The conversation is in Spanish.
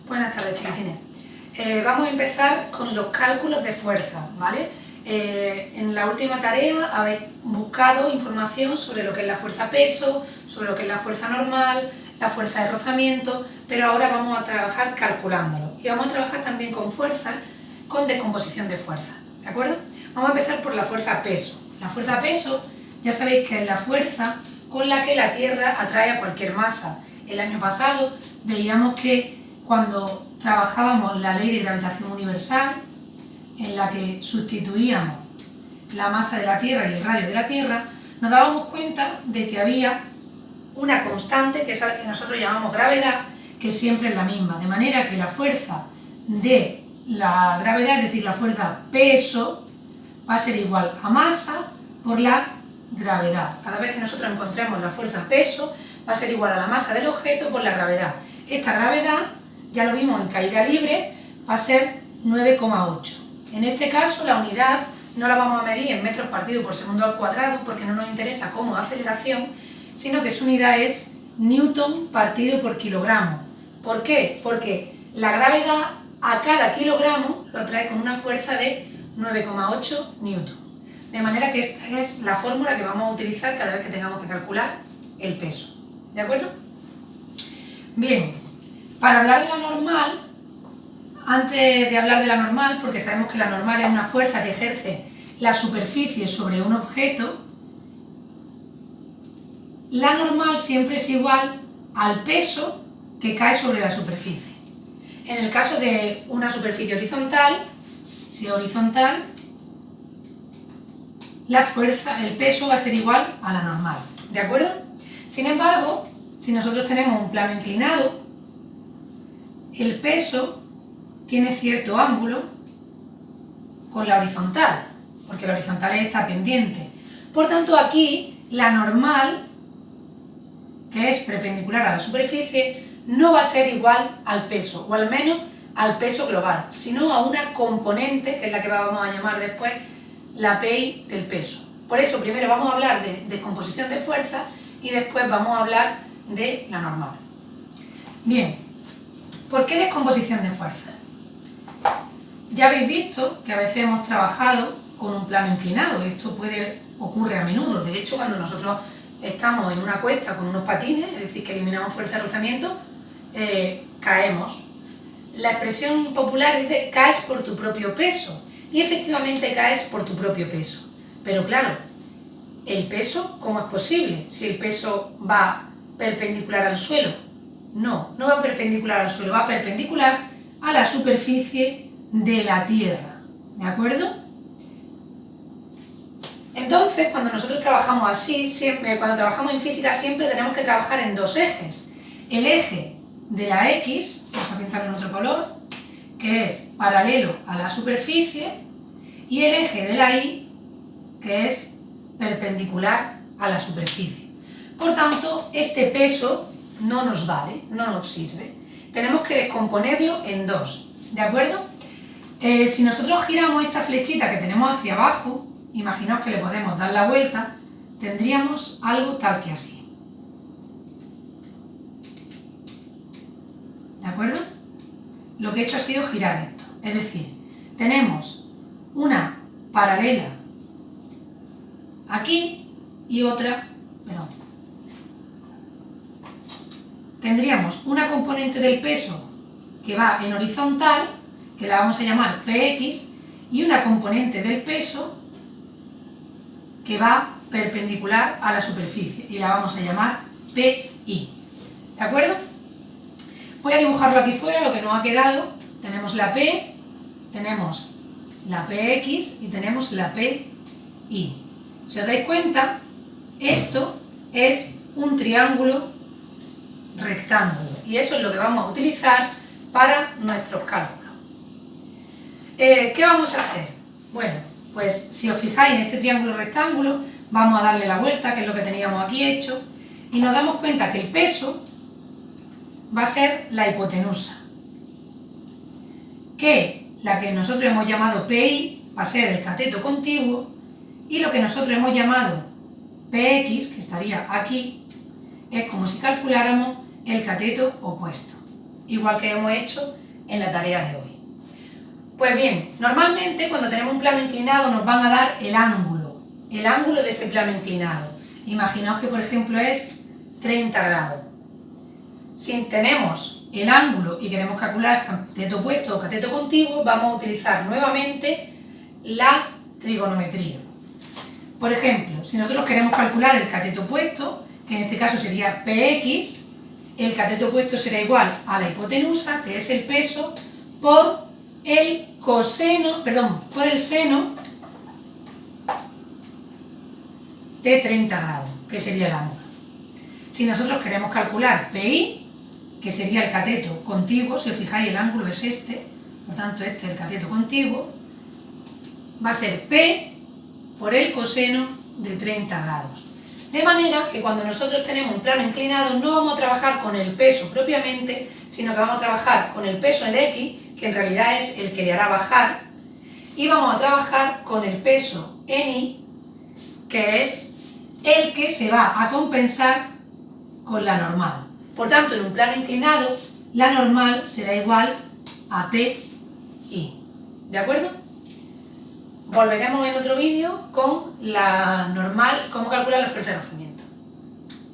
Buenas tardes, chiquitines. Vamos a empezar con los cálculos de fuerza, ¿vale? En la última tarea habéis buscado información sobre lo que es la fuerza-peso, sobre lo que es la fuerza normal, la fuerza de rozamiento, pero ahora vamos a trabajar calculándolo. Y vamos a trabajar también con fuerza, con descomposición de fuerza, ¿de acuerdo? Vamos a empezar por la fuerza-peso. La fuerza-peso, ya sabéis que es la fuerza con la que la Tierra atrae a cualquier masa. El año pasado veíamos que cuando trabajábamos la ley de gravitación universal, en la que sustituíamos la masa de la Tierra y el radio de la Tierra, nos dábamos cuenta de que había una constante, que es la que nosotros llamamos gravedad, que siempre es la misma, de manera que la fuerza de la gravedad, es decir, la fuerza peso, va a ser igual a masa por la gravedad. Cada vez que nosotros encontremos la fuerza peso, va a ser igual a la masa del objeto por la gravedad. Esta gravedad, ya lo vimos en caída libre, va a ser 9,8. En este caso, la unidad no la vamos a medir en metros partido por segundo al cuadrado, porque no nos interesa como aceleración, sino que su unidad es newton partido por kilogramo. ¿Por qué? Porque la gravedad a cada kilogramo lo trae con una fuerza de 9,8 newton. De manera que esta es la fórmula que vamos a utilizar cada vez que tengamos que calcular el peso. ¿De acuerdo? Bien, para hablar de la normal, antes de hablar de la normal, porque sabemos que la normal es una fuerza que ejerce la superficie sobre un objeto, la normal siempre es igual al peso que cae sobre la superficie. En el caso de una superficie horizontal, si es horizontal, la fuerza, el peso va a ser igual a la normal, ¿de acuerdo? Sin embargo, si nosotros tenemos un plano inclinado, el peso tiene cierto ángulo con la horizontal, porque la horizontal es esta pendiente. Por tanto, aquí la normal, que es perpendicular a la superficie, no va a ser igual al peso, o al menos al peso global, sino a una componente, que es la que vamos a llamar después la PI del peso. Por eso primero vamos a hablar de descomposición de fuerza y después vamos a hablar de la normal. Bien, ¿por qué descomposición de fuerza? Ya habéis visto que a veces hemos trabajado con un plano inclinado, esto ocurre a menudo. De hecho, cuando nosotros estamos en una cuesta con unos patines, es decir, que eliminamos fuerza de rozamiento, caemos. La expresión popular dice caes por tu propio peso, y efectivamente caes por tu propio peso. Pero claro, ¿el peso cómo es posible? Si el peso va perpendicular al suelo. No, no va perpendicular al suelo, va perpendicular a la superficie de la Tierra. ¿De acuerdo? Entonces, cuando nosotros trabajamos así, cuando trabajamos en física, siempre tenemos que trabajar en dos ejes. El eje de la X, vamos a pintarlo en otro color, que es paralelo a la superficie, y el eje de la Y, que es perpendicular a la superficie. Por tanto, este peso no nos vale, no nos sirve. Tenemos que descomponerlo en dos, ¿de acuerdo? Si nosotros giramos esta flechita que tenemos hacia abajo, imaginaos que le podemos dar la vuelta, tendríamos algo tal que así. ¿De acuerdo? Lo que he hecho ha sido girar esto. Es decir, tenemos una paralela aquí y otra, perdón. Tendríamos una componente del peso que va en horizontal, que la vamos a llamar PX, y una componente del peso que va perpendicular a la superficie, y la vamos a llamar PI. ¿De acuerdo? Voy a dibujarlo aquí fuera, lo que nos ha quedado. Tenemos la P, tenemos la PX y tenemos la PI. Si os dais cuenta, esto es un triángulo rectángulo, y eso es lo que vamos a utilizar para nuestros cálculos. ¿Qué vamos a hacer? Bueno, pues si os fijáis en este triángulo rectángulo, vamos a darle la vuelta, que es lo que teníamos aquí hecho, y nos damos cuenta que el peso va a ser la hipotenusa, que la que nosotros hemos llamado PI va a ser el cateto contiguo, y lo que nosotros hemos llamado PX, que estaría aquí, es como si calculáramos el cateto opuesto. igual que hemos hecho en la tarea de hoy. Pues bien, normalmente cuando tenemos un plano inclinado nos van a dar el ángulo de ese plano inclinado. Imaginaos que por ejemplo es 30 grados. Si tenemos el ángulo y queremos calcular cateto opuesto o cateto contiguo, vamos a utilizar nuevamente la trigonometría. Por ejemplo, si nosotros queremos calcular el cateto opuesto, que en este caso sería px, el cateto opuesto será igual a la hipotenusa, que es el peso, por el seno de 30 grados, que sería el ángulo. Si nosotros queremos calcular pi, que sería el cateto contiguo, si os fijáis el ángulo es este, por tanto este es el cateto contiguo, va a ser P por el coseno de 30 grados. De manera que cuando nosotros tenemos un plano inclinado no vamos a trabajar con el peso propiamente, sino que vamos a trabajar con el peso en X, que en realidad es el que le hará bajar, y vamos a trabajar con el peso en Y, que es el que se va a compensar con la normal. Por tanto, en un plano inclinado, la normal será igual a PI. ¿De acuerdo? Volveremos en otro vídeo con la normal, cómo calcular la fuerza de rozamiento.